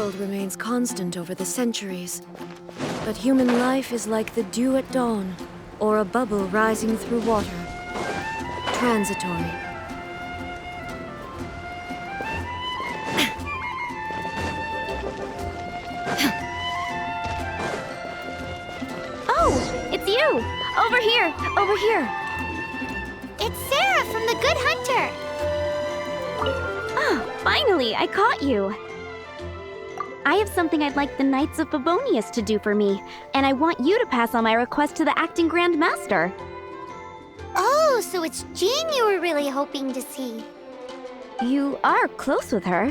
world remains constant over the centuries. But human life is like the dew at dawn, or a bubble rising through water. Transitory. Oh, it's you! Over here! Over here! It's Sara from the Good Hunter! Oh, finally, I caught you! I have something I'd like the Knights of Favonius to do for me, and I want you to pass on my request to the Acting Grand Master. Oh, so it's Jean you were really hoping to see. You are close with her.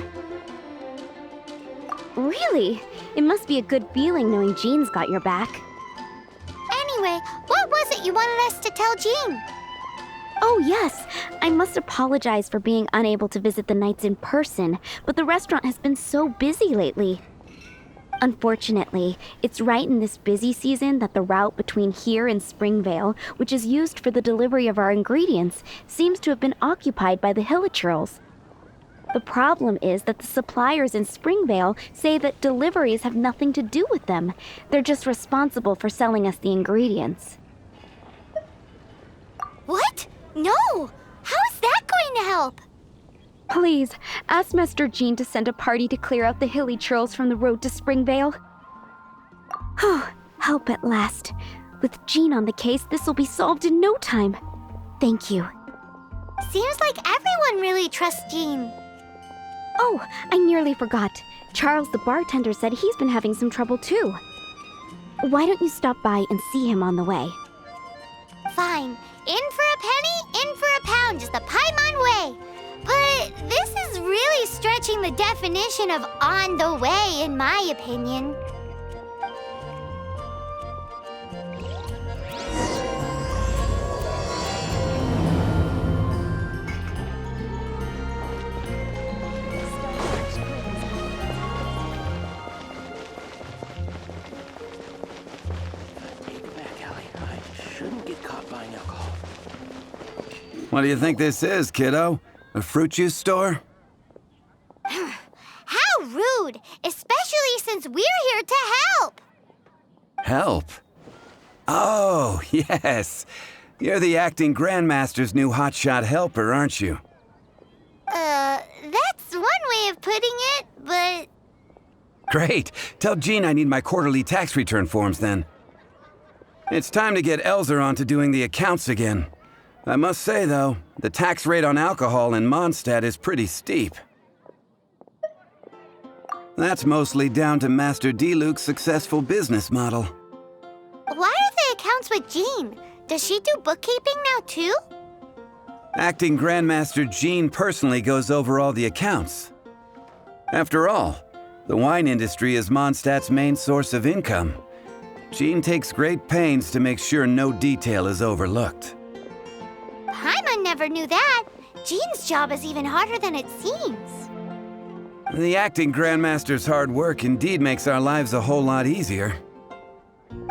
Really? It must be a good feeling knowing Jean's got your back. Anyway, what was it you wanted us to tell Jean? Oh yes, I must apologize for being unable to visit the Knights in person, but the restaurant has been so busy lately. Unfortunately, it's right in this busy season that the route between here and Springvale, which is used for the delivery of our ingredients, seems to have been occupied by the Hilichurls. The problem is that the suppliers in Springvale say that deliveries have nothing to do with them. They're just responsible for selling us the ingredients. What? No! How is that going to help? Please, ask Master Jean to send a party to clear out the Hilichurls from the road to Springvale. Oh, help at last. With Jean on the case, this will be solved in no time. Thank you. Seems like everyone really trusts Jean. Oh, I nearly forgot. Charles the bartender said he's been having some trouble too. Why don't you stop by and see him on the way? Fine. In for a penny, in for a pound is the Paimon way. But this is really stretching the definition of on the way, in my opinion. What do you think this is, kiddo? A fruit juice store? How rude! Especially since we're here to help! Help? Oh, yes. You're the acting grandmaster's new hotshot helper, aren't you? That's one way of putting it, but... Great. Tell Jean I need my quarterly tax return forms then. It's time to get Elzer on to doing the accounts again. I must say, though, the tax rate on alcohol in Mondstadt is pretty steep. That's mostly down to Master D-Luke's successful business model. Why are the accounts with Jean? Does she do bookkeeping now, too? Acting Grandmaster Jean personally goes over all the accounts. After all, the wine industry is Mondstadt's main source of income. Jean takes great pains to make sure no detail is overlooked. Paimon never knew that. Jean's job is even harder than it seems. The acting Grandmaster's hard work indeed makes our lives a whole lot easier.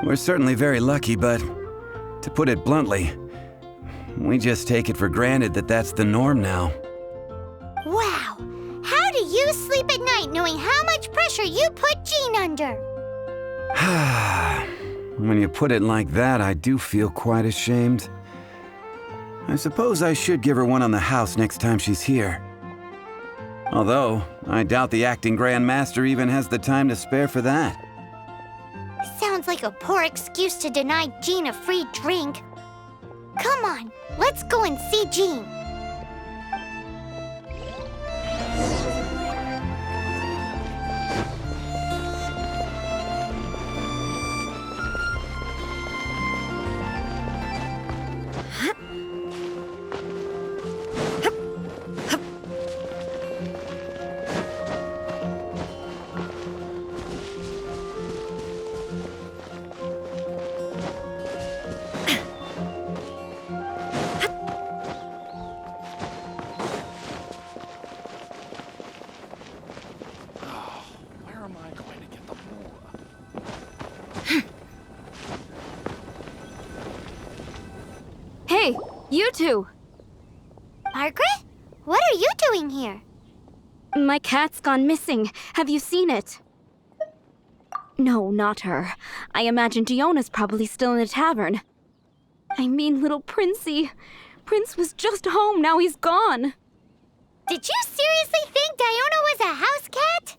We're certainly very lucky, but to put it bluntly, we just take it for granted that that's the norm now. Wow! How do you sleep at night knowing how much pressure you put Jean under? When you put it like that, I do feel quite ashamed. I suppose I should give her one on the house next time she's here. Although, I doubt the acting Grandmaster even has the time to spare for that. Sounds like a poor excuse to deny Jean a free drink. Come on, let's go and see Jean. Hey, you two! Margaret? What are you doing here? My cat's gone missing. Have you seen it? No, not her. I imagine Diona's probably still in the tavern. I mean, little Princey. Prince was just home, now he's gone. Did you seriously think Diona was a house cat?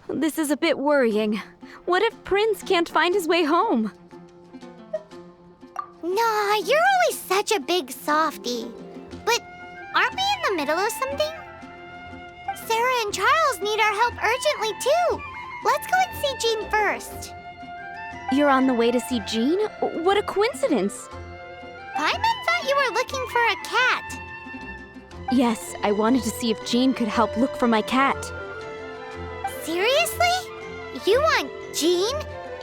This is a bit worrying. What if Prince can't find his way home? Nah, you're always such a big softie. But aren't we in the middle of something? Sara and Charles need our help urgently, too. Let's go and see Jean first. You're on the way to see Jean? What a coincidence! Paimon thought you were looking for a cat. Yes, I wanted to see if Jean could help look for my cat. Seriously? You want Jean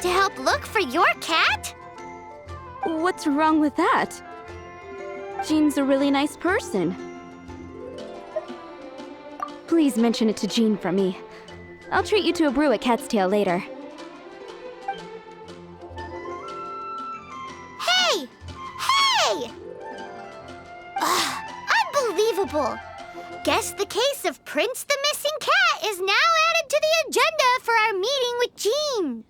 to help look for your cat? What's wrong with that? Jean's a really nice person. Please mention it to Jean for me. I'll treat you to a brew at Cat's Tail later. Hey! Hey! Ugh, unbelievable! Guess the case of Prince the Missing Cat is now added to the agenda for our meeting with Jean.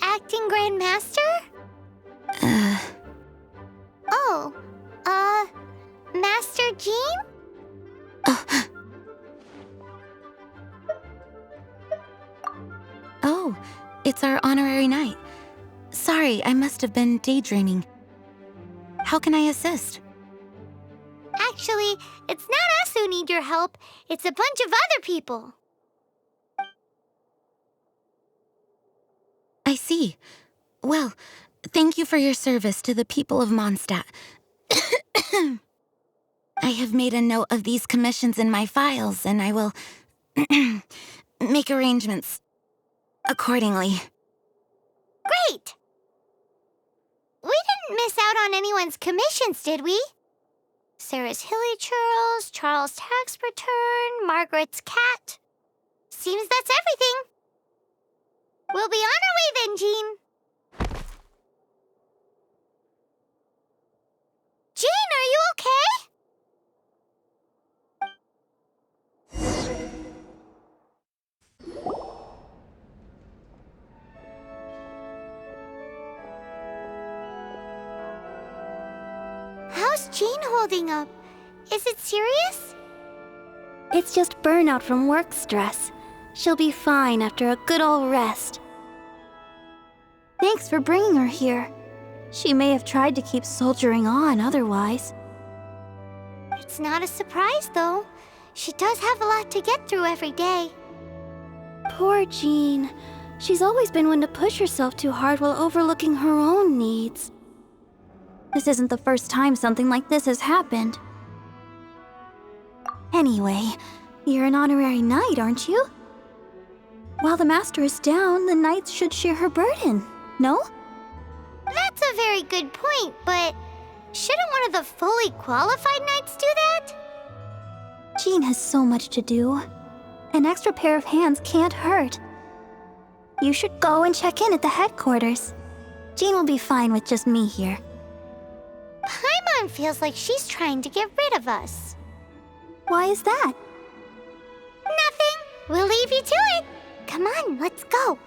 Acting Grand Master? Oh, Master Jean? Oh, it's our honorary knight. Sorry, I must have been daydreaming. How can I assist? Actually, it's not us who need your help. It's a bunch of other people. I see. Well, thank you for your service to the people of Mondstadt. I have made a note of these commissions in my files, and I will make arrangements accordingly. Great! We didn't miss out on anyone's commissions, did we? Sarah's hilly churls, Charles' tax return, Margaret's cat. Seems that's everything. We'll be on our way then, Jean. Jean, are you okay? How's Jean holding up? Is it serious? It's just burnout from work stress. She'll be fine after a good old rest. Thanks for bringing her here. She may have tried to keep soldiering on otherwise. It's not a surprise, though. She does have a lot to get through every day. Poor Jean. She's always been one to push herself too hard while overlooking her own needs. This isn't the first time something like this has happened. Anyway, you're an honorary knight, aren't you? While the master is down, the knights should share her burden, no? That's a very good point, but shouldn't one of the fully qualified knights do that? Jean has so much to do. An extra pair of hands can't hurt. You should go and check in at the headquarters. Jean will be fine with just me here. Paimon feels like she's trying to get rid of us. Why is that? Nothing. We'll leave you to it. Come on, let's go.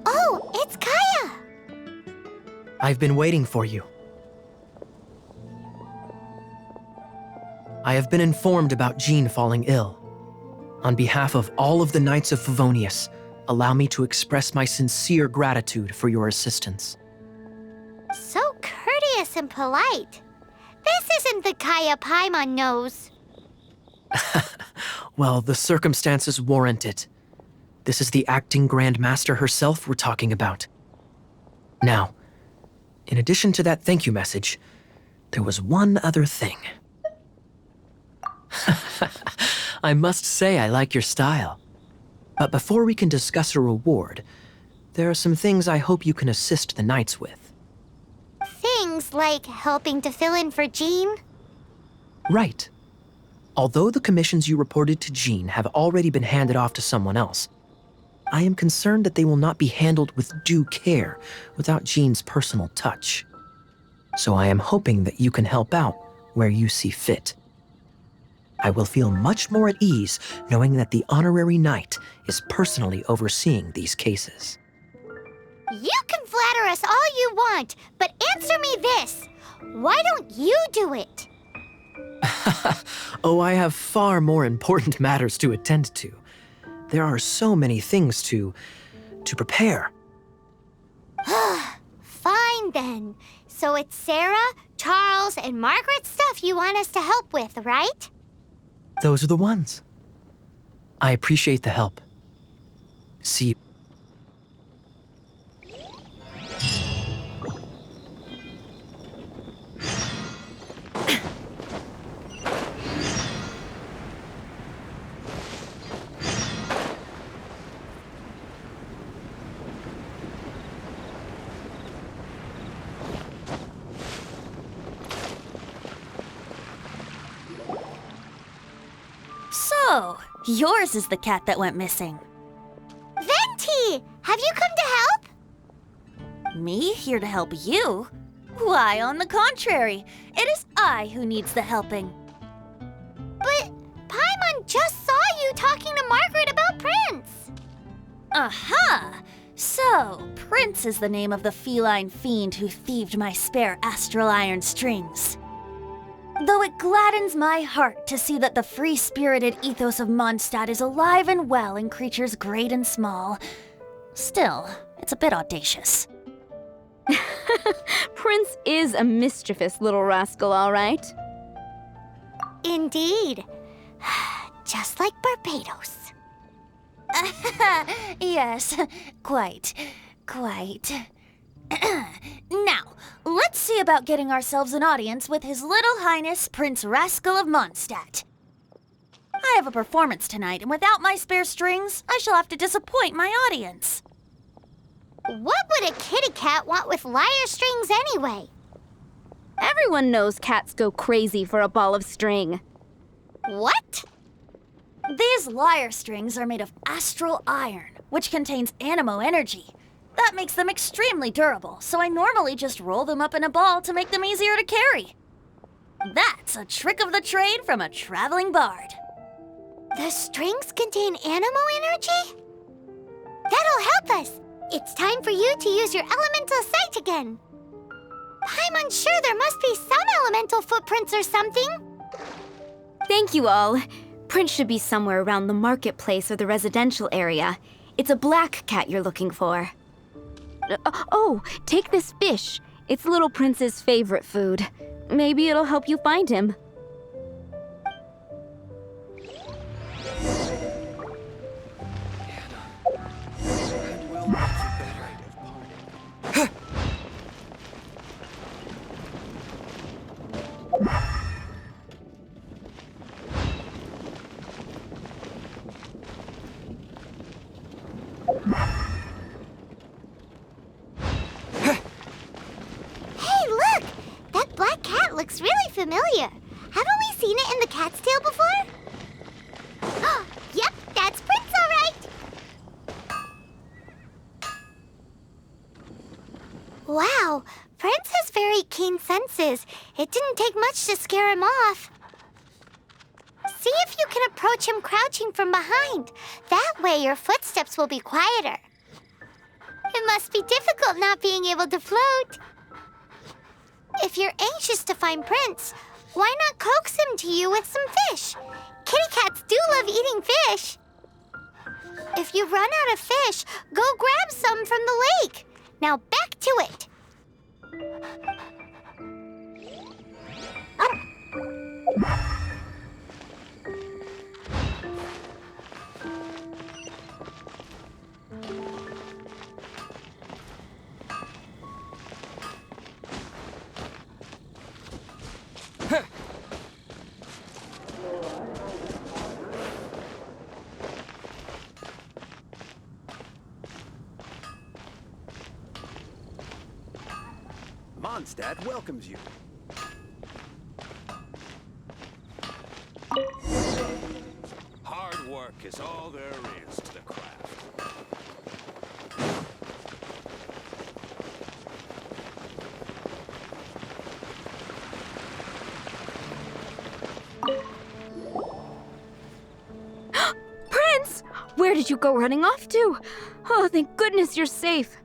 Oh, it's Kaya! I've been waiting for you. I have been informed about Jean falling ill. On behalf of all of the Knights of Favonius, allow me to express my sincere gratitude for your assistance. So courteous and polite. This isn't the Kaya Paimon knows. Well, the circumstances warrant it. This is the acting Grand Master herself we're talking about. Now, in addition to that thank you message, there was one other thing. I must say I like your style. But before we can discuss a reward, there are some things I hope you can assist the Knights with. Things like helping to fill in for Jean? Right. Although the commissions you reported to Jean have already been handed off to someone else, I am concerned that they will not be handled with due care without Jean's personal touch. So I am hoping that you can help out where you see fit. I will feel much more at ease knowing that the honorary knight is personally overseeing these cases. You can flatter us all you want, but answer me this. Why don't you do it? Oh, I have far more important matters to attend to. There are so many things to prepare. Fine then. So it's Sara, Charles, and Margaret's stuff you want us to help with, right? Those are the ones. I appreciate the help. See you. So, yours is the cat that went missing. Venti! Have you come to help? Me here to help you? Why, on the contrary, it is I who needs the helping. But Paimon just saw you talking to Margaret about Prince. Aha! So, Prince is the name of the feline fiend who thieved my spare astral iron strings. Though it gladdens my heart to see that the free-spirited ethos of Mondstadt is alive and well in creatures great and small, still, it's a bit audacious. Prince is a mischievous little rascal, all right. Indeed. Just like Barbados. Yes, quite. Now, let's see about getting ourselves an audience with His Little Highness Prince Rascal of Mondstadt. I have a performance tonight, and without my spare strings, I shall have to disappoint my audience. What would a kitty cat want with lyre strings anyway? Everyone knows cats go crazy for a ball of string. What? These lyre strings are made of astral iron, which contains animo energy. That makes them extremely durable, so I normally just roll them up in a ball to make them easier to carry. That's a trick of the trade from a traveling bard. The strings contain animo energy? That'll help us. It's time for you to use your elemental sight again. I'm unsure there must be some elemental footprints or something. Thank you all. Prince should be somewhere around the marketplace or the residential area. It's a black cat you're looking for. Oh, take this fish. It's Little Prince's favorite food. Maybe it'll help you find him. Looks really familiar. Haven't we seen it in the cat's tail before? Yep, that's Prince, all right. Wow, Prince has very keen senses. It didn't take much to scare him off. See if you can approach him crouching from behind. That way your footsteps will be quieter. It must be difficult not being able to float. If you're anxious to find Prince, why not coax him to you with some fish? Kitty cats do love of eating fish. If you run out of fish, go grab some from the lake. Now back to it. Mondstadt welcomes you. Hard work is all there is to the craft. Prince! Where did you go running off to? Oh, thank goodness you're safe.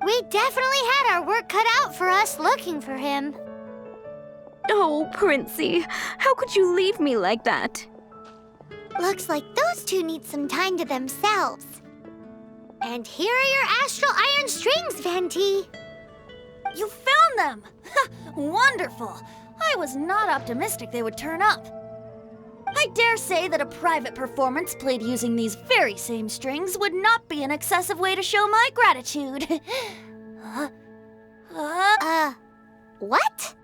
We definitely had our work cut out for us looking for him. Oh, Princey, how could you leave me like that? Looks like those two need some time to themselves. And here are your astral iron strings, Venti. You found them! Wonderful! I was not optimistic they would turn up. I dare say that a private performance played using these very same strings would not be an excessive way to show my gratitude. What?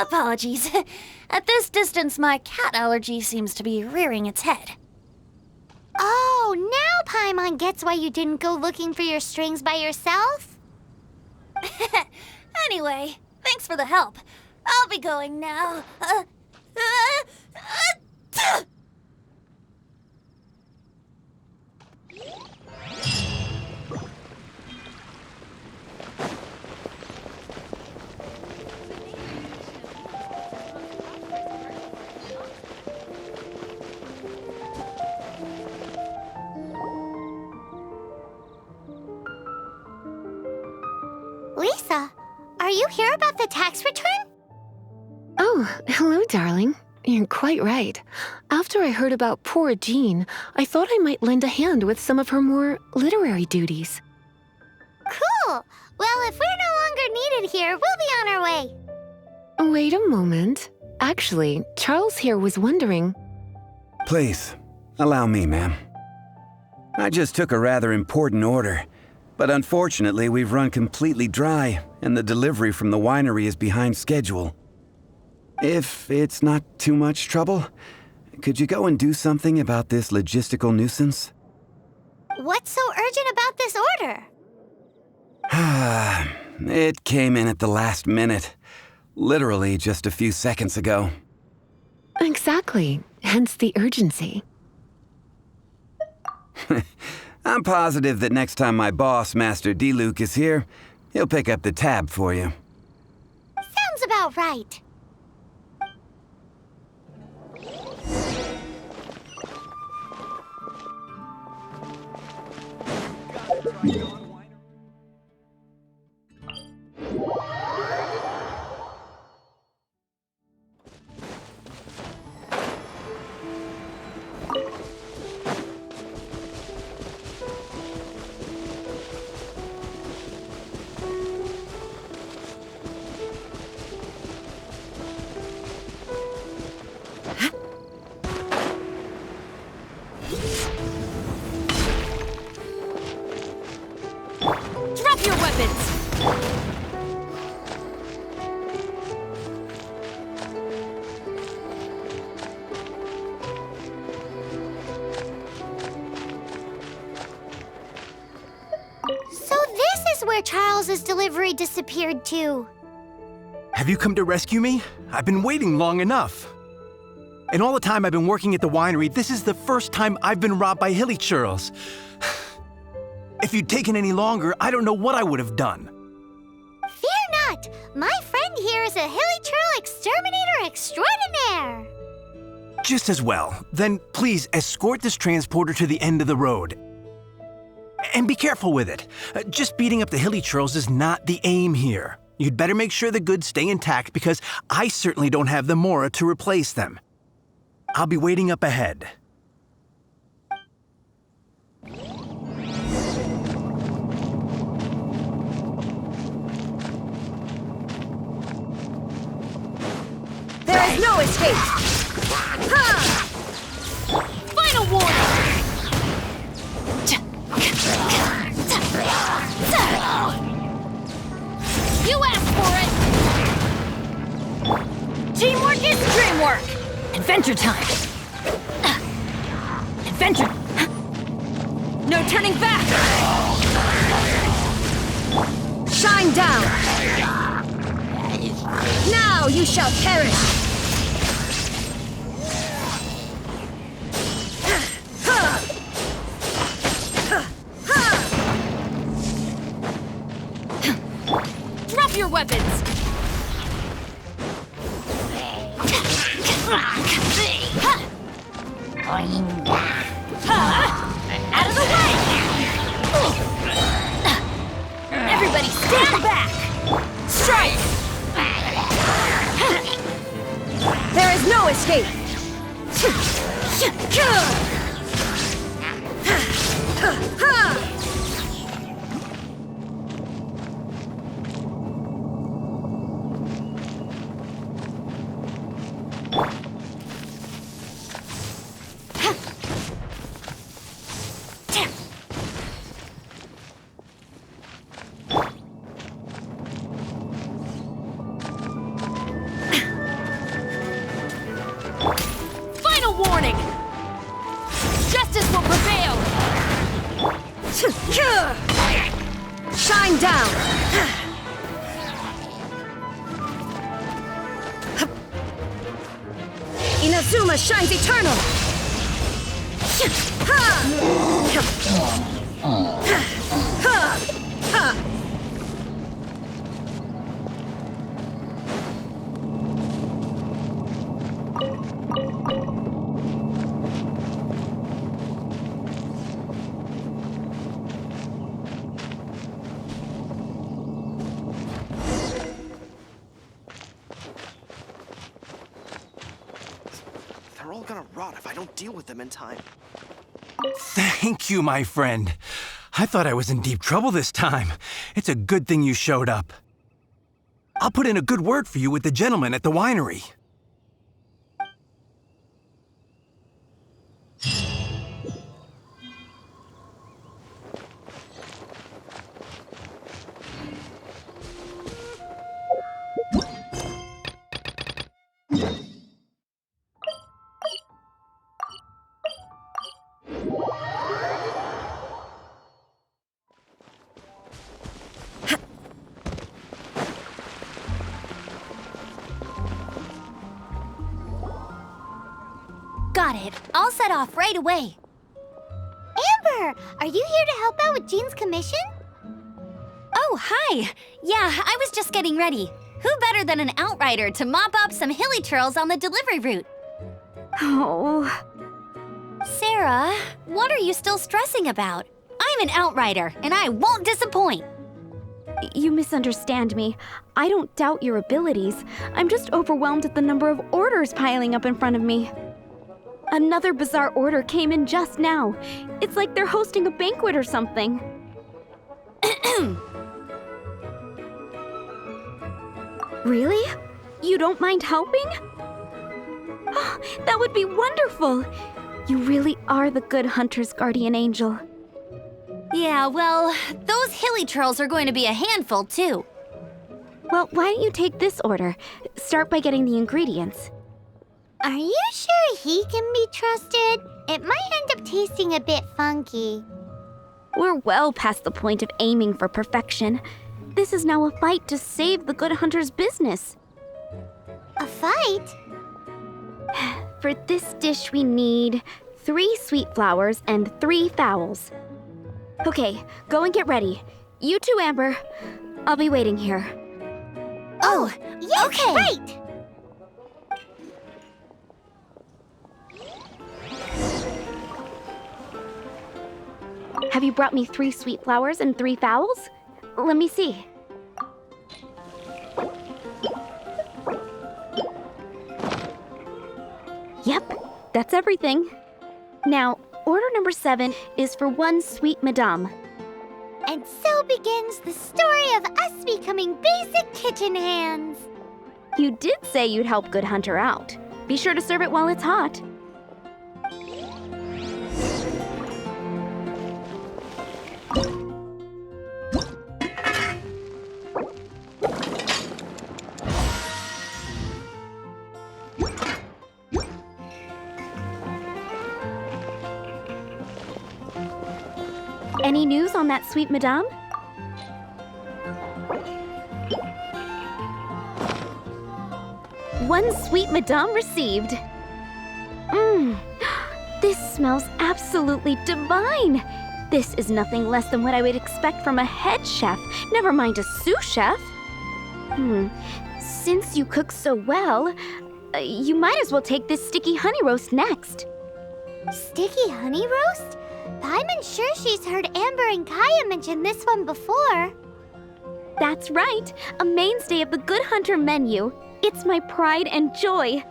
Apologies. At this distance, my cat allergy seems to be rearing its head. Oh, now Paimon gets why you didn't go looking for your strings by yourself. Anyway, thanks for the help. I'll be going now. Lisa, are you here about the tax return? Oh, hello, darling. You're quite right. After I heard about poor Jean, I thought I might lend a hand with some of her more literary duties. Cool. Well, if we're no longer needed here, we'll be on our way. Wait a moment. Actually, Charles here was wondering... Please, allow me, ma'am. I just took a rather important order, but unfortunately we've run completely dry, and the delivery from the winery is behind schedule. If it's not too much trouble, could you go and do something about this logistical nuisance? What's so urgent about this order? It came in at the last minute. Literally just a few seconds ago. Exactly. Hence the urgency. I'm positive that next time my boss, Master D-Luke, is here, he'll pick up the tab for you. Sounds about right. Drop your weapons! So this is where Charles's delivery disappeared to. Have you come to rescue me? I've been waiting long enough. In all the time I've been working at the winery, this is the first time I've been robbed by hilly churls. If you'd taken any longer, I don't know what I would have done. Fear not! My friend here is a hilly churl exterminator extraordinaire! Just as well. Then please escort this transporter to the end of the road. And be careful with it. Just beating up the hilly churls is not the aim here. You'd better make sure the goods stay intact because I certainly don't have the mora to replace them. I'll be waiting up ahead. There is no escape! Ha! Final warning! You asked for it! Teamwork is dreamwork! Adventure time! Adventure! No turning back! Shine down! Now you shall perish! Drop your weapons! Out of the way! Everybody stand back! Strike! There is no escape! Final warning! Justice will prevail! Shine down! Inazuma shines eternal! They're all gonna rot if I don't deal with them in time. Thank you, my friend. I thought I was in deep trouble this time. It's a good thing you showed up. I'll put in a good word for you with the gentleman at the winery. Got it. I'll set off right away. Amber, are you here to help out with Jean's commission? Oh, hi! Yeah, I was just getting ready. Who better than an outrider to mop up some hilly churls on the delivery route? Oh. Sara, what are you still stressing about? I'm an outrider, and I won't disappoint. You misunderstand me. I don't doubt your abilities. I'm just overwhelmed at the number of orders piling up in front of me. Another bizarre order came in just now. It's like they're hosting a banquet or something. Really? You don't mind helping? Oh, that would be wonderful. You really are the good hunter's guardian angel. Yeah, well, those hilly churls are going to be a handful, too. Well, why don't you take this order? Start by getting the ingredients. Are you sure he can be trusted? It might end up tasting a bit funky. We're well past the point of aiming for perfection. This is now a fight to save the good hunter's business. A fight? For this dish, we need 3 sweet flowers and 3 fowls. Okay, go and get ready. You too, Amber. I'll be waiting here. Oh, yes, okay. Right! Have you brought me 3 sweet flowers and 3 fowls? Let me see. That's everything. Now, order number 7 is for 1 sweet madame. And so begins the story of us becoming basic kitchen hands. You did say you'd help Good Hunter out. Be sure to serve it while it's hot. Any news on that sweet madame? One sweet madame received. This smells absolutely divine. This is nothing less than what I would expect from a head chef, never mind a sous chef. Since you cook so well, you might as well take this sticky honey roast next. Sticky honey roast? Paimon's sure she's heard Amber and Kaya mention this one before. That's right, a mainstay of the Good Hunter menu. It's my pride and joy.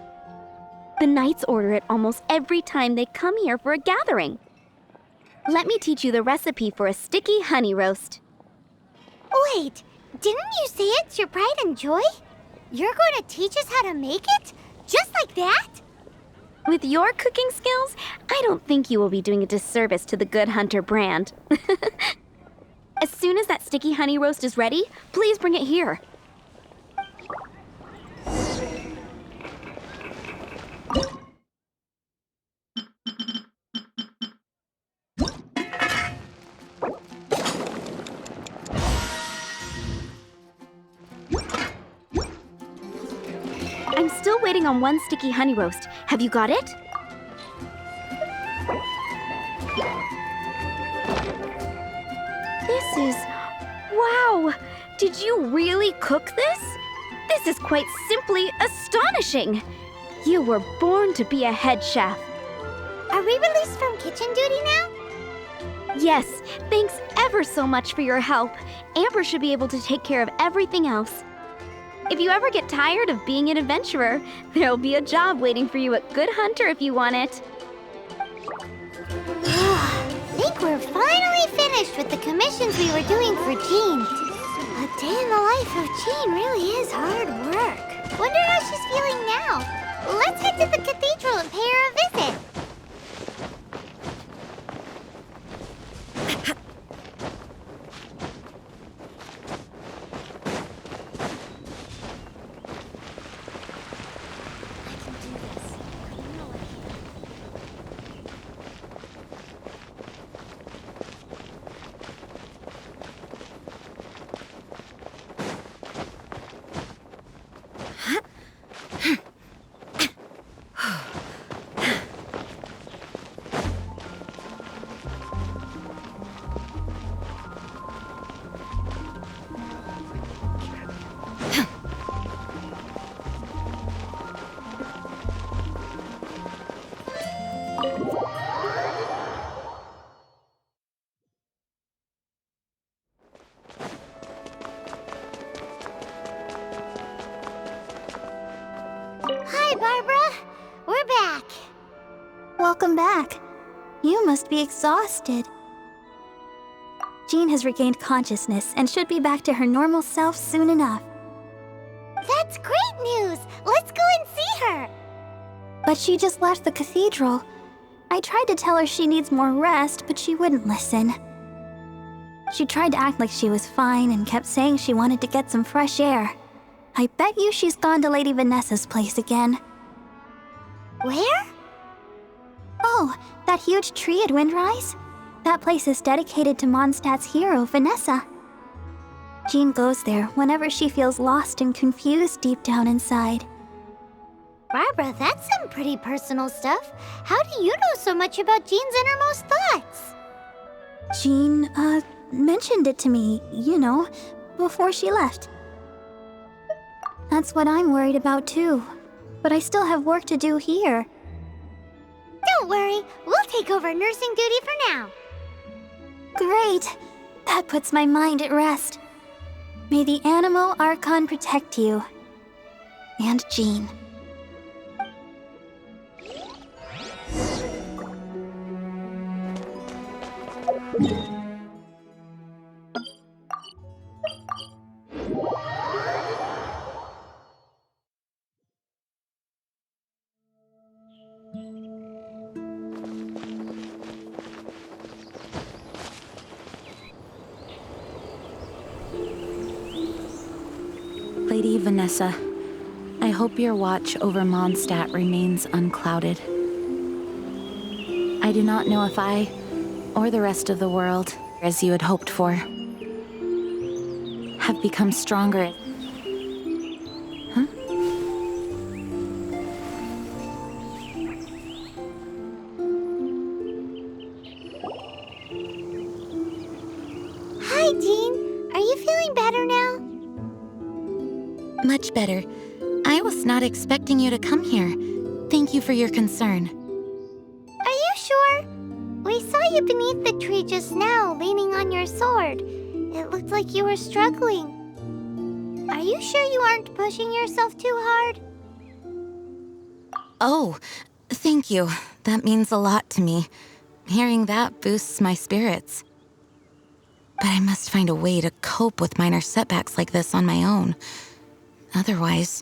The knights order it almost every time they come here for a gathering. Let me teach you the recipe for a sticky honey roast. Wait, didn't you say it's your pride and joy? You're going to teach us how to make it? Just like that? With your cooking skills, I don't think you will be doing a disservice to the Good Hunter brand. As soon as that sticky honey roast is ready, please bring it here. I'm still waiting on 1 sticky honey roast. Have you got it? This is... Wow! Did you really cook this? This is quite simply astonishing! You were born to be a head chef. Are we released from kitchen duty now? Yes, thanks ever so much for your help. Amber should be able to take care of everything else. If you ever get tired of being an adventurer, there'll be a job waiting for you at Good Hunter if you want it. Think we're finally finished with the commissions we were doing for Jean. A day in the life of Jean really is hard work. Wonder how she's feeling now. Let's head to the cathedral and pay her a visit. Hi, Barbara. We're back. Welcome back. You must be exhausted. Jean has regained consciousness and should be back to her normal self soon enough. That's great news. Let's go and see her. But she just left the cathedral. I tried to tell her she needs more rest, but she wouldn't listen. She tried to act like she was fine and kept saying she wanted to get some fresh air. I bet you she's gone to Lady Vanessa's place again. Where? Oh, that huge tree at Windrise? That place is dedicated to Mondstadt's hero, Vanessa. Jean goes there whenever she feels lost and confused deep down inside. Barbara, that's some pretty personal stuff. How do you know so much about Jean's innermost thoughts? Jean, mentioned it to me, before she left. That's what I'm worried about too. But I still have work to do here. Don't worry, we'll take over nursing duty for now. Great! That puts my mind at rest. May the Animo Archon protect you. And Jean. Lady Vanessa, I hope your watch over Mondstadt remains unclouded. I do not know if I, or the rest of the world, as you had hoped for, have become stronger. Huh? Hi, Jean. Are you feeling better now? Much better. I was not expecting you to come here. Thank you for your concern. Are you sure? We saw you beneath the tree just now, leaning on your sword. It looked like you were struggling. Are you sure you aren't pushing yourself too hard? Oh, thank you. That means a lot to me. Hearing that boosts my spirits. But I must find a way to cope with minor setbacks like this on my own. Otherwise,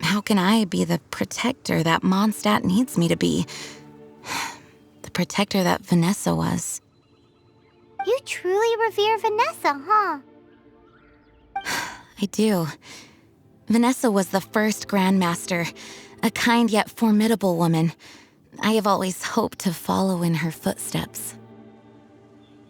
how can I be the protector that Mondstadt needs me to be? The protector that Vanessa was. You truly revere Vanessa, huh? I do. Vanessa was the first Grandmaster, a kind yet formidable woman. I have always hoped to follow in her footsteps.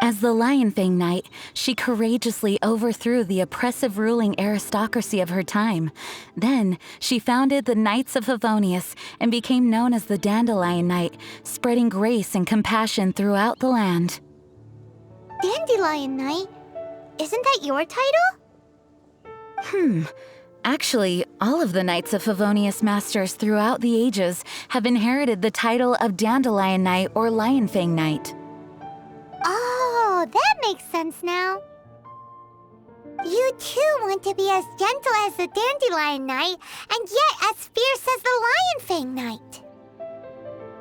As the Lion Fang Knight, she courageously overthrew the oppressive ruling aristocracy of her time. Then, she founded the Knights of Favonius and became known as the Dandelion Knight, spreading grace and compassion throughout the land. Dandelion Knight? Isn't that your title? Actually, all of the Knights of Favonius masters throughout the ages have inherited the title of Dandelion Knight or Lion Fang Knight. Oh, that makes sense now. You too want to be as gentle as the Dandelion Knight, and yet as fierce as the Lion Fang Knight.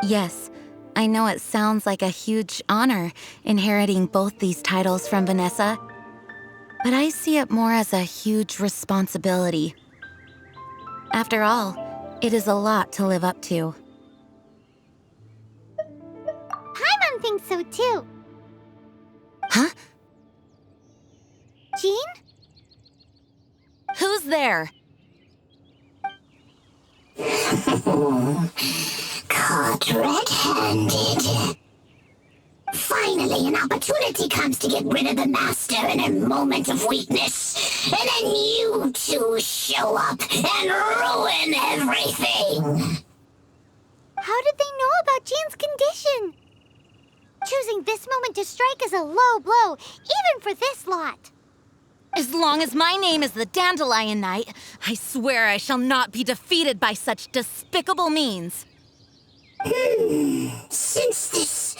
Yes, I know it sounds like a huge honor inheriting both these titles from Vanessa, but I see it more as a huge responsibility. After all, it is a lot to live up to. Paimon thinks so too. Huh? Jean? Who's there? Caught red-handed. Finally, an opportunity comes to get rid of the Master in a moment of weakness, and then you two show up and ruin everything. How did they know about Jean's condition? Choosing this moment to strike is a low blow, even for this lot. As long as my name is the Dandelion Knight, I swear I shall not be defeated by such despicable means. Since this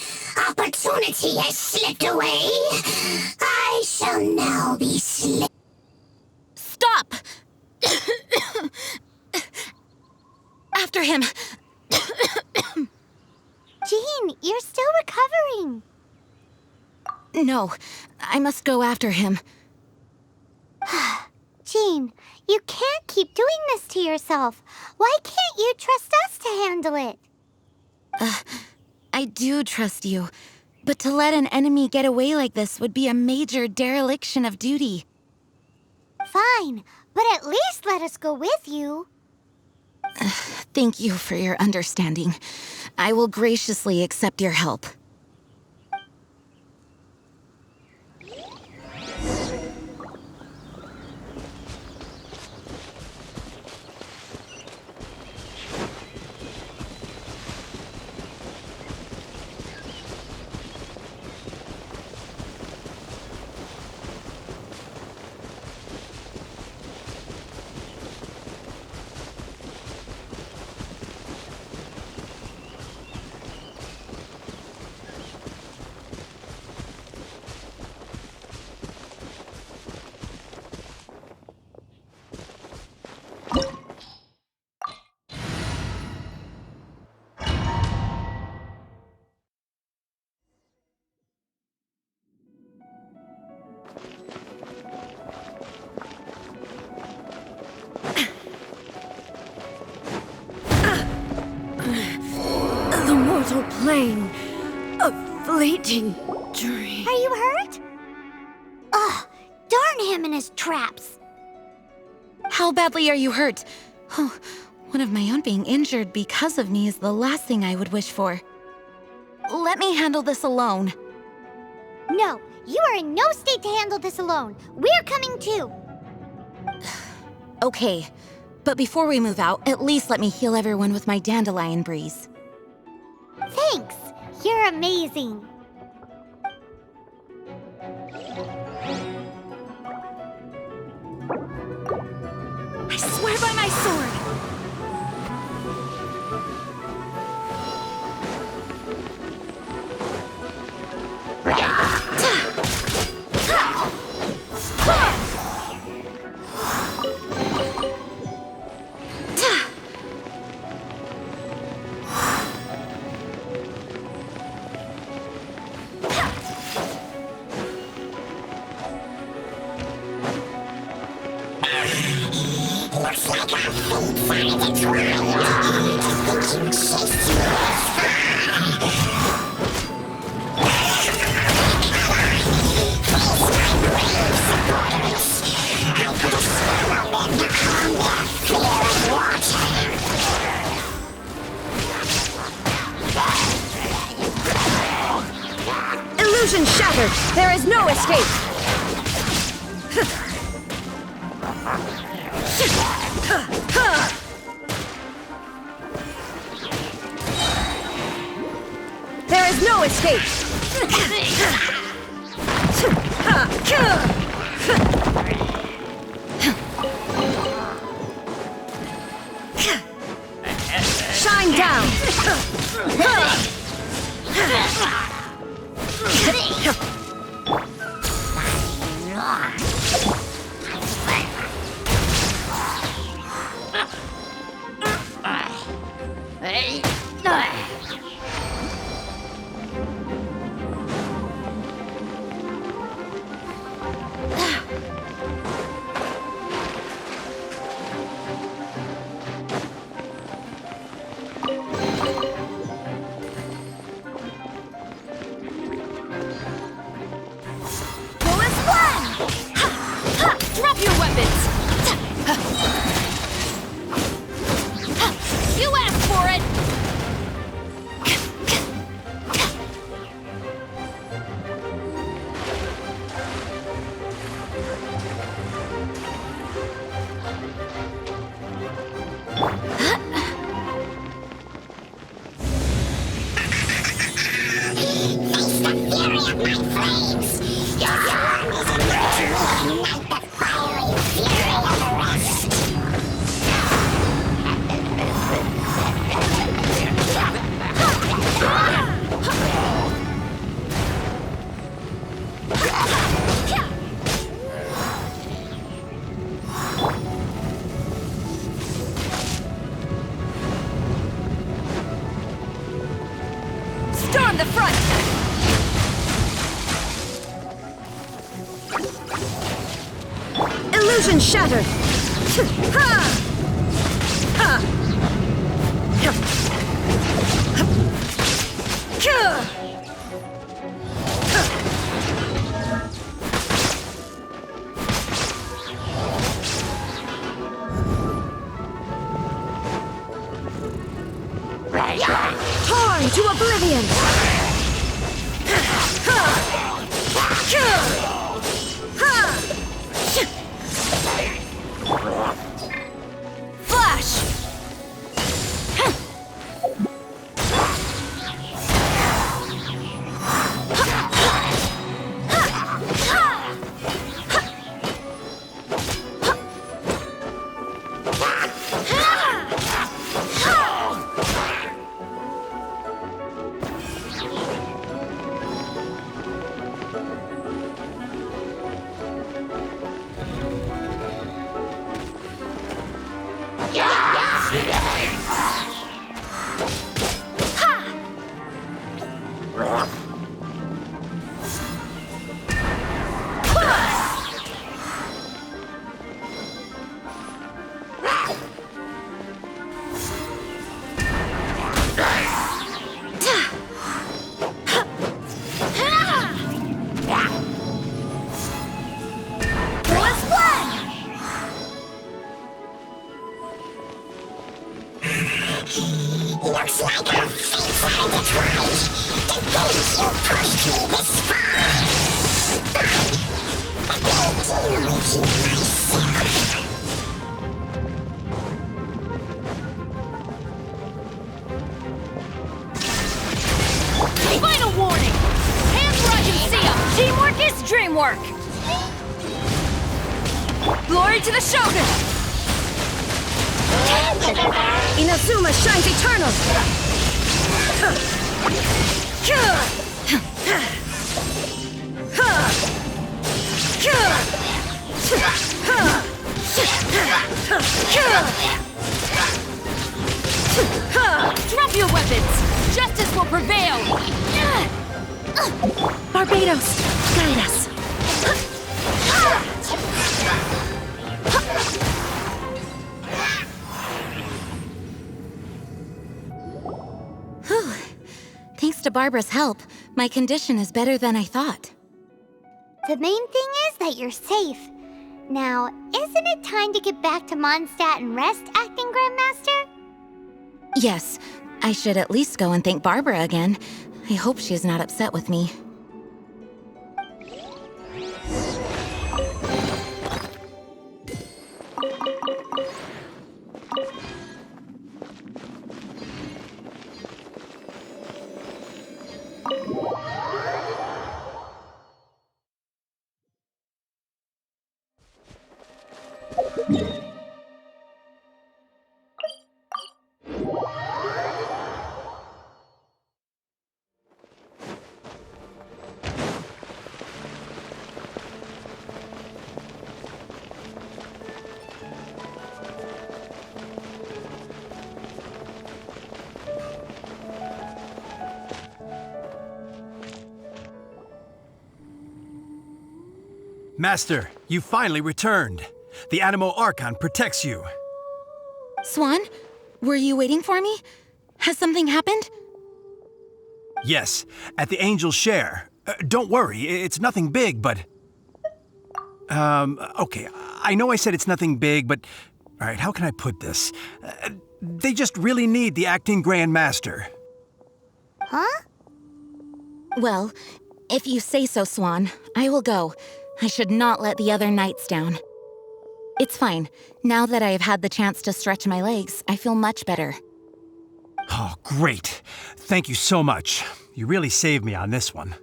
opportunity has slipped away, I shall now be Stop! After him! Jean, you're still recovering. No, I must go after him. Jean, you can't keep doing this to yourself. Why can't you trust us to handle it? I do trust you, but to let an enemy get away like this would be a major dereliction of duty. Fine, but at least let us go with you. Thank you for your understanding. I will graciously accept your help. The mortal plane. A fleeting dream. Are you hurt? Ugh, darn him and his traps. How badly are you hurt? Oh, one of my own being injured because of me is the last thing I would wish for. Let me handle this alone. No, you are in no state to handle this alone. We're coming too. Okay, but before we move out, at least let me heal everyone with my dandelion breeze. Thanks. You're amazing. I swear by my sword! Looks like our fate finds its right. I think you chased you Illusion shattered! There is no escape! There is no escape! Shine down! Drop your weapons! You asked for it! Face the fury of my flames. Your arm is enough to reignite the fiery fury of the rest. Storm the front! Illusion shattered! Ha! Ha! Torn to oblivion! Flash! Looks like our fates are intertwined. The things you pushed me this far. Fine. I'll deal with you myself. Final warning! Hands where I can see 'em! Teamwork is dreamwork! Glory to the Shogun! Inazuma shines eternal! Drop your weapons! Justice will prevail! Barbados, guide us! Whew. Thanks to Barbara's help, my condition is better than I thought. The main thing is that you're safe. Now, isn't it time to get back to Mondstadt and rest, Acting Grandmaster? Yes, I should at least go and thank Barbara again. I hope she's not upset with me. Master, you finally returned. The Animo Archon protects you. Swan, were you waiting for me? Has something happened? Yes, at the Angel's Share. Don't worry, it's nothing big, but... okay, I know I said it's nothing big, but... Alright, how can I put this? They just really need the Acting Grand Master. Huh? Well, if you say so, Swan, I will go. I should not let the other knights down. It's fine. Now that I have had the chance to stretch my legs, I feel much better. Oh, great. Thank you so much. You really saved me on this one.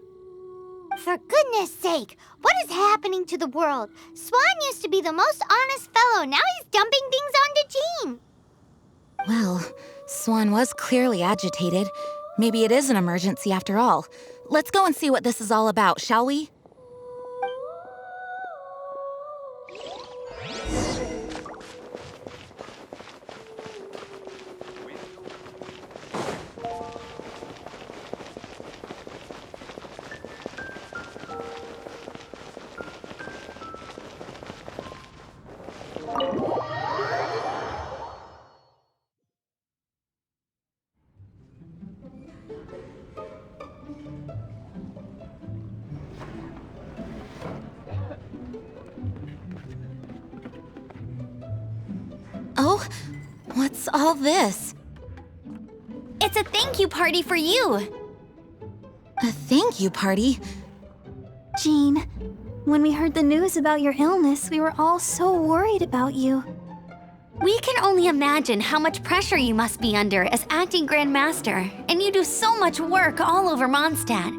For goodness sake, what is happening to the world? Swan used to be the most honest fellow. Now he's dumping things onto Jean. Well, Swan was clearly agitated. Maybe it is an emergency after all. Let's go and see what this is all about, shall we? Oh, what's all this? It's a thank you party for you! A thank you party? Jean, when we heard the news about your illness, we were all so worried about you. We can only imagine how much pressure you must be under as Acting Grand Master, and you do so much work all over Mondstadt.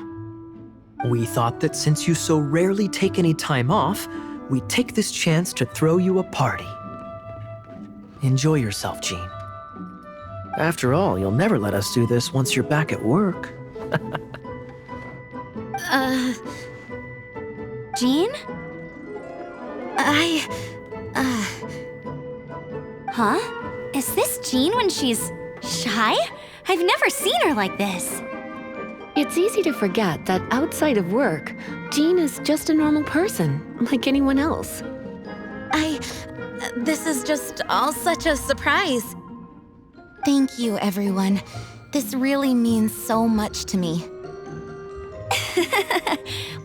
We thought that since you so rarely take any time off, we'd take this chance to throw you a party. Enjoy yourself, Jean. After all, you'll never let us do this once you're back at work. Jean? Huh? Is this Jean when she's shy? I've never seen her like this. It's easy to forget that outside of work, Jean is just a normal person, like anyone else. This is just all such a surprise. Thank you, everyone. This really means so much to me.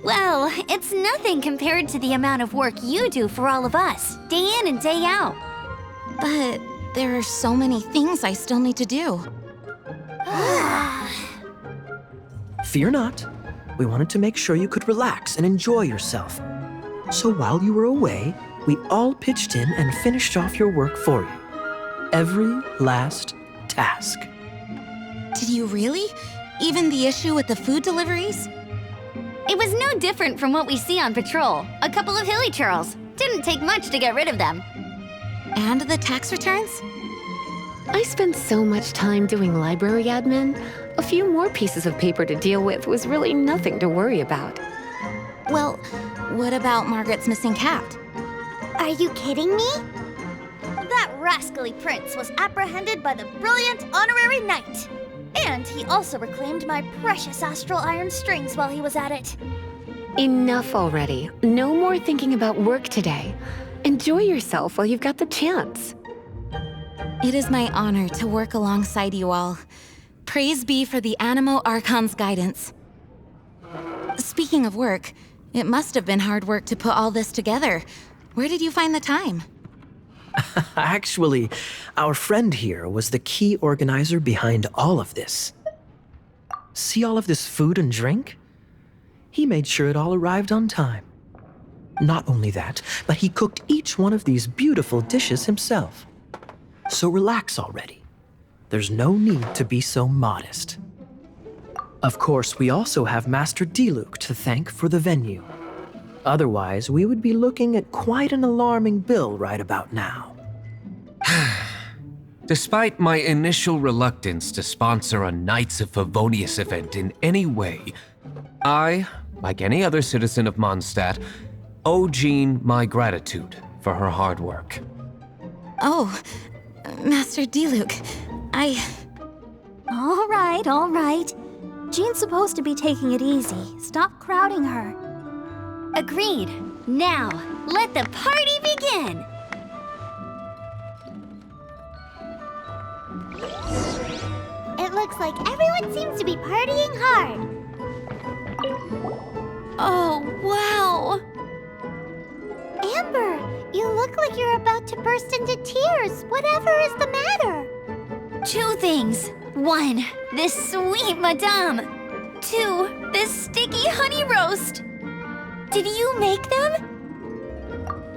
Well, it's nothing compared to the amount of work you do for all of us, day in and day out. But there are so many things I still need to do. Fear not. We wanted to make sure you could relax and enjoy yourself. So while you were away, we all pitched in and finished off your work for you. Every last task. Did you really? Even the issue with the food deliveries? It was no different from what we see on patrol. A couple of hilly churls. Didn't take much to get rid of them. And the tax returns? I spent so much time doing library admin. A few more pieces of paper to deal with was really nothing to worry about. Well, what about Margaret's missing cat? Are you kidding me? That rascally prince was apprehended by the brilliant honorary knight. And he also reclaimed my precious astral iron strings while he was at it. Enough already. No more thinking about work today. Enjoy yourself while you've got the chance. It is my honor to work alongside you all. Praise be for the Animo Archon's guidance. Speaking of work, it must have been hard work to put all this together. Where did you find the time? Actually, our friend here was the key organizer behind all of this. See all of this food and drink? He made sure it all arrived on time. Not only that, but he cooked each one of these beautiful dishes himself. So relax already. There's no need to be so modest. Of course, we also have Master Diluc to thank for the venue. Otherwise, we would be looking at quite an alarming bill right about now. Despite my initial reluctance to sponsor a Knights of Favonius event in any way, I, like any other citizen of Mondstadt, owe Jean my gratitude for her hard work. Oh, Master Diluc, All right. Jean's supposed to be taking it easy. Stop crowding her. Agreed. Now, let the party begin! It looks like everyone seems to be partying hard. Oh, wow! Amber, you look like you're about to burst into tears. Whatever is the matter? 2 things. 1, this sweet madame. 2, this sticky honey roast. Did you make them?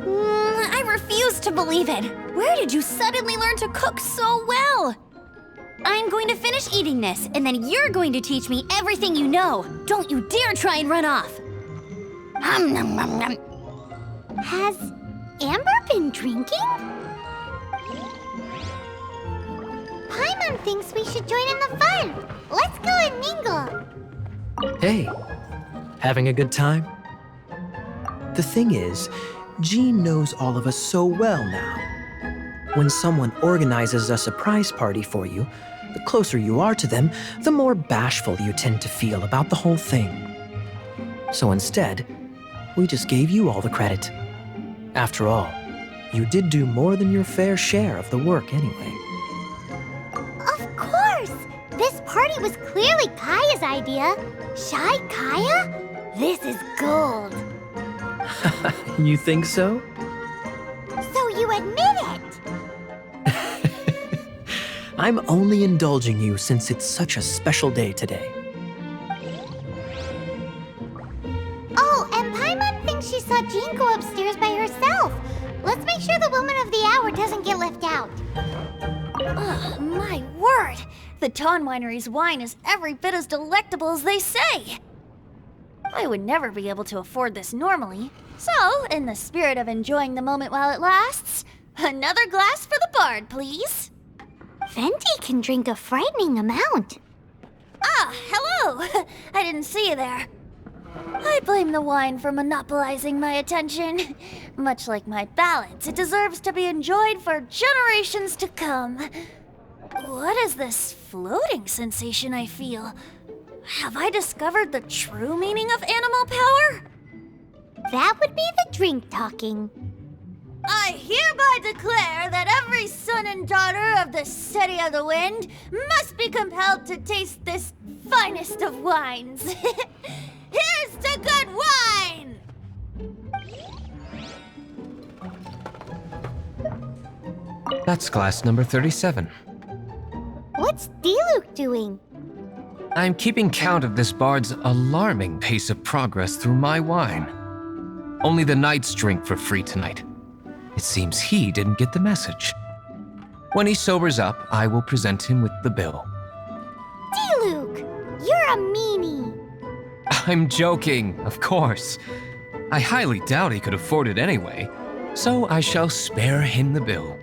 I refuse to believe it. Where did you suddenly learn to cook so well? I'm going to finish eating this, and then you're going to teach me everything you know. Don't you dare try and run off. Has Amber been drinking? Paimon thinks we should join in the fun. Let's go and mingle. Hey, having a good time? The thing is, Jean knows all of us so well now. When someone organizes a surprise party for you, the closer you are to them, the more bashful you tend to feel about the whole thing. So instead, we just gave you all the credit. After all, you did do more than your fair share of the work anyway. Of course! This party was clearly Kaya's idea. Shy Kaya? This is gold. You think so? So you admit it? I'm only indulging you since it's such a special day today. Oh, and Paimon thinks she saw Jean go upstairs by herself. Let's make sure the woman of the hour doesn't get left out. Oh, my word! The Dawn Winery's wine is every bit as delectable as they say. I would never be able to afford this normally. So, in the spirit of enjoying the moment while it lasts, another glass for the bard, please. Venti can drink a frightening amount. Ah, hello! I didn't see you there. I blame the wine for monopolizing my attention. Much like my ballads, it deserves to be enjoyed for generations to come. What is this floating sensation I feel? Have I discovered the true meaning of animal power? That would be the drink talking. I hereby declare that every son and daughter of the City of the Wind must be compelled to taste this finest of wines. Here's to good wine! That's glass number 37. What's Diluc doing? I'm keeping count of this bard's alarming pace of progress through my wine. Only the knights drink for free tonight. It seems he didn't get the message. When he sobers up, I will present him with the bill. D-Luke, you're a meanie. I'm joking, of course. I highly doubt he could afford it anyway, so I shall spare him the bill.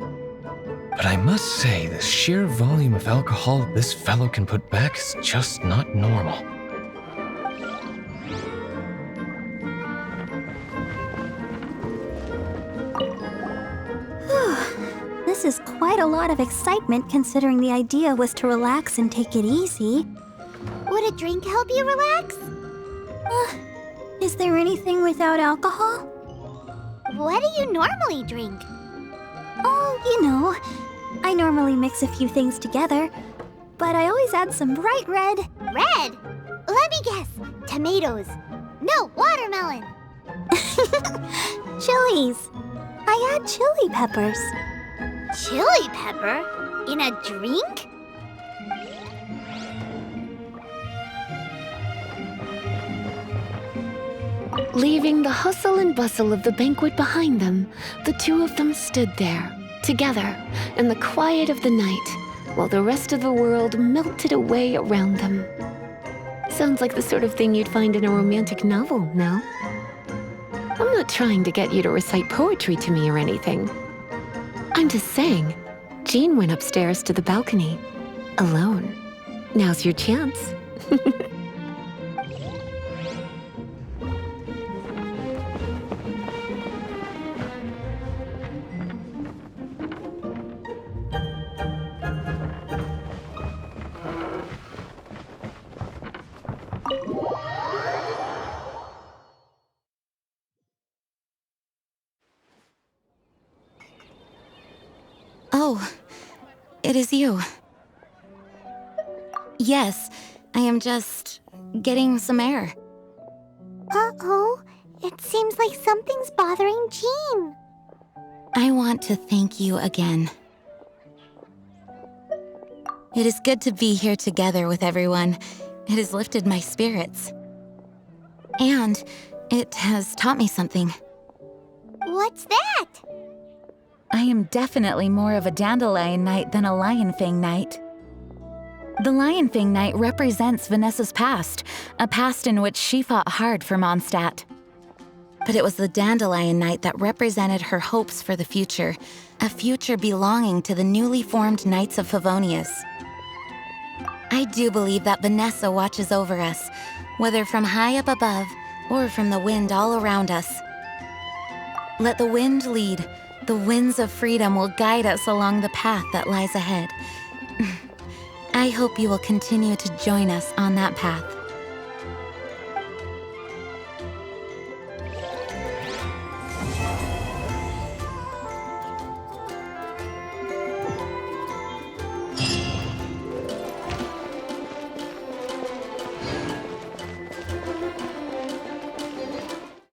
But I must say, the sheer volume of alcohol this fellow can put back is just not normal. This is quite a lot of excitement considering the idea was to relax and take it easy. Would a drink help you relax? Is there anything without alcohol? What do you normally drink? Oh, you know, I normally mix a few things together, but I always add some bright red. Red? Let me guess. Tomatoes. No, watermelon. Chilies. I add chili peppers. Chili pepper? In a drink? Leaving the hustle and bustle of the banquet behind them, the two of them stood there, together, in the quiet of the night, while the rest of the world melted away around them. Sounds like the sort of thing you'd find in a romantic novel, no? I'm not trying to get you to recite poetry to me or anything. I'm just saying, Jean went upstairs to the balcony, alone. Now's your chance. Oh, it is you. Yes, I am just getting some air. Uh-oh, it seems like something's bothering Jean. I want to thank you again. It is good to be here together with everyone. It has lifted my spirits. And it has taught me something. What's that? I am definitely more of a dandelion knight than a lionfang knight. The lionfang knight represents Vanessa's past, a past in which she fought hard for Mondstadt. But it was the dandelion knight that represented her hopes for the future, a future belonging to the newly formed Knights of Favonius. I do believe that Vanessa watches over us, whether from high up above or from the wind all around us. Let the wind lead. The winds of freedom will guide us along the path that lies ahead. I hope you will continue to join us on that path.